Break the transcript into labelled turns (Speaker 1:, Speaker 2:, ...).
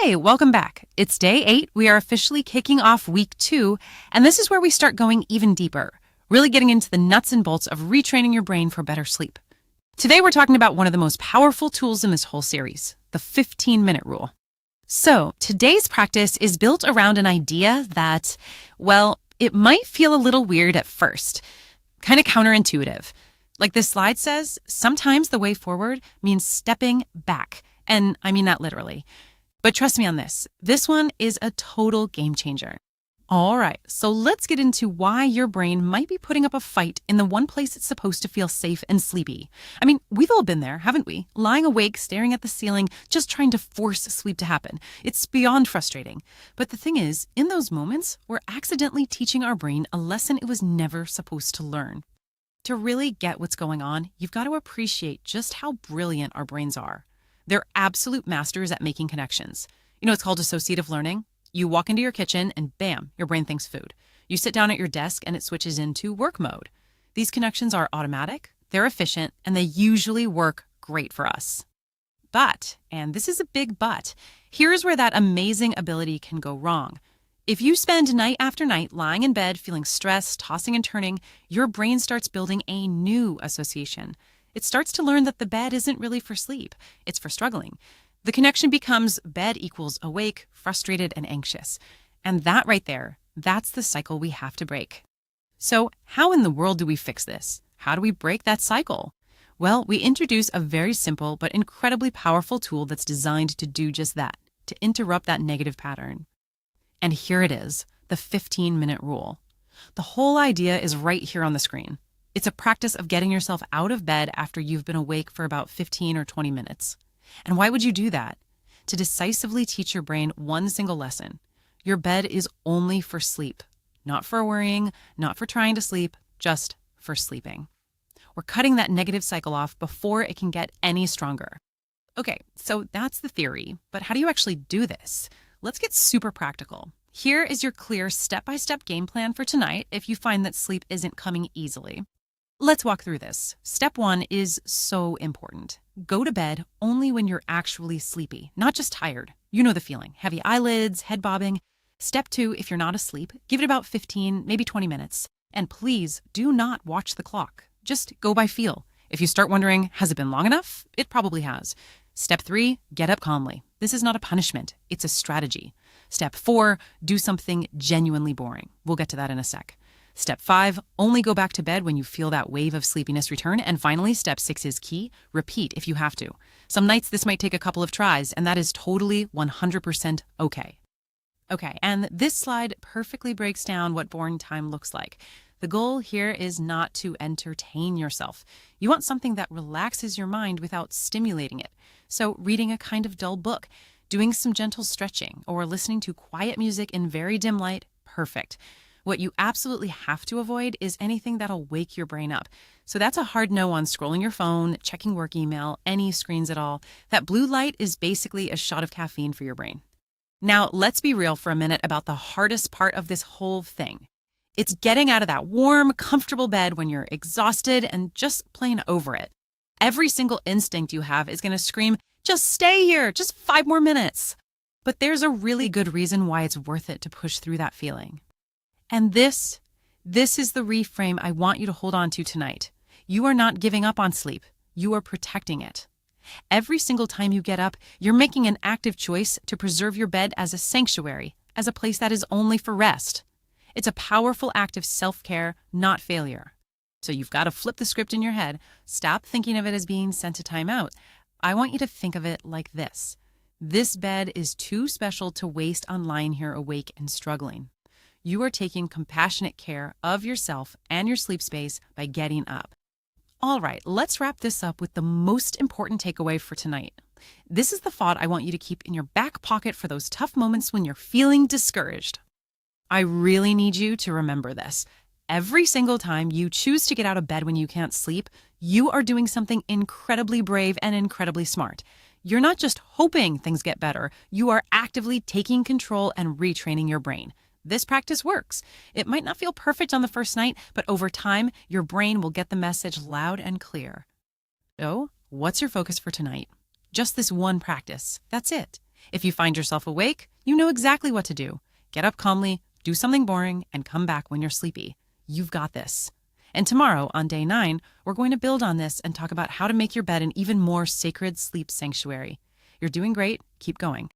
Speaker 1: Hey, welcome back. It's day 8. We are officially kicking off week 2, and this is where we start going even deeper, really getting into the nuts and bolts of retraining your brain for better sleep. Today, we're talking about one of the most powerful tools in this whole series, the 15-minute rule. So, today's practice is built around an idea that, well, it might feel a little weird at first, kind of counterintuitive. Like this slide says, sometimes the way forward means stepping back, and I mean that literally. But trust me on this one is a total game changer. All right, so let's get into why your brain might be putting up a fight in the one place it's supposed to feel safe and sleepy. I mean, we've all been there, haven't we? Lying awake, staring at the ceiling, just trying to force sleep to happen. It's beyond frustrating. But the thing is, in those moments, we're accidentally teaching our brain a lesson it was never supposed to learn. To really get what's going on, you've got to appreciate just how brilliant our brains are. They're absolute masters at making connections. You know, it's called associative learning. You walk into your kitchen and bam, your brain thinks food. You sit down at your desk and it switches into work mode. These connections are automatic, they're efficient, and they usually work great for us. But, and this is a big but, here's where that amazing ability can go wrong. If you spend night after night lying in bed feeling stressed, tossing and turning, your brain starts building a new association. It starts to learn that the bed isn't really for sleep, it's for struggling. The connection becomes bed equals awake, frustrated, and anxious. And that right there, that's the cycle we have to break. So how in the world do we fix this? How do we break that cycle? Well, we introduce a very simple but incredibly powerful tool that's designed to do just that, to interrupt that negative pattern. And here it is, the 15-minute rule. The whole idea is right here on the screen. It's a practice of getting yourself out of bed after you've been awake for about 15 or 20 minutes. And why would you do that? To decisively teach your brain one single lesson. Your bed is only for sleep, not for worrying, not for trying to sleep, just for sleeping. We're cutting that negative cycle off before it can get any stronger. Okay, so that's the theory, but how do you actually do this? Let's get super practical. Here is your clear step-by-step game plan for tonight if you find that sleep isn't coming easily. Let's walk through this. Step 1 is so important. Go to bed only when you're actually sleepy, not just tired. You know the feeling. Heavy eyelids, head bobbing. Step 2, if you're not asleep, give it about 15, maybe 20 minutes. And please do not watch the clock. Just go by feel. If you start wondering, has it been long enough? It probably has. Step 3, get up calmly. This is not a punishment. It's a strategy. Step 4, do something genuinely boring. We'll get to that in a sec. Step 5, only go back to bed when you feel that wave of sleepiness return. And finally, step 6 is key. Repeat if you have to. Some nights this might take a couple of tries, and that is totally 100% okay. Okay, and this slide perfectly breaks down what boring time looks like. The goal here is not to entertain yourself. You want something that relaxes your mind without stimulating it. So reading a kind of dull book, doing some gentle stretching, or listening to quiet music in very dim light, perfect. What you absolutely have to avoid is anything that'll wake your brain up. So that's a hard no on scrolling your phone, checking work email, any screens at all. That blue light is basically a shot of caffeine for your brain. Now, let's be real for a minute about the hardest part of this whole thing. It's getting out of that warm, comfortable bed when you're exhausted and just plain over it. Every single instinct you have is going to scream, just stay here, just 5 more minutes. But there's a really good reason why it's worth it to push through that feeling. And this is the reframe I want you to hold on to tonight. You are not giving up on sleep. You are protecting it. Every single time you get up, you're making an active choice to preserve your bed as a sanctuary, as a place that is only for rest. It's a powerful act of self-care, not failure. So you've got to flip the script in your head. Stop thinking of it as being sent to timeout. I want you to think of it like this. This bed is too special to waste on lying here awake and struggling. You are taking compassionate care of yourself and your sleep space by getting up. All right, let's wrap this up with the most important takeaway for tonight. This is the thought I want you to keep in your back pocket for those tough moments when you're feeling discouraged. I really need you to remember this. Every single time you choose to get out of bed when you can't sleep, you are doing something incredibly brave and incredibly smart. You're not just hoping things get better. You are actively taking control and retraining your brain. This practice works. It might not feel perfect on the first night, but over time, your brain will get the message loud and clear. So, what's your focus for tonight? Just this one practice. That's it. If you find yourself awake, you know exactly what to do. Get up calmly, do something boring, and come back when you're sleepy. You've got this. And tomorrow, on day 9, we're going to build on this and talk about how to make your bed an even more sacred sleep sanctuary. You're doing great. Keep going.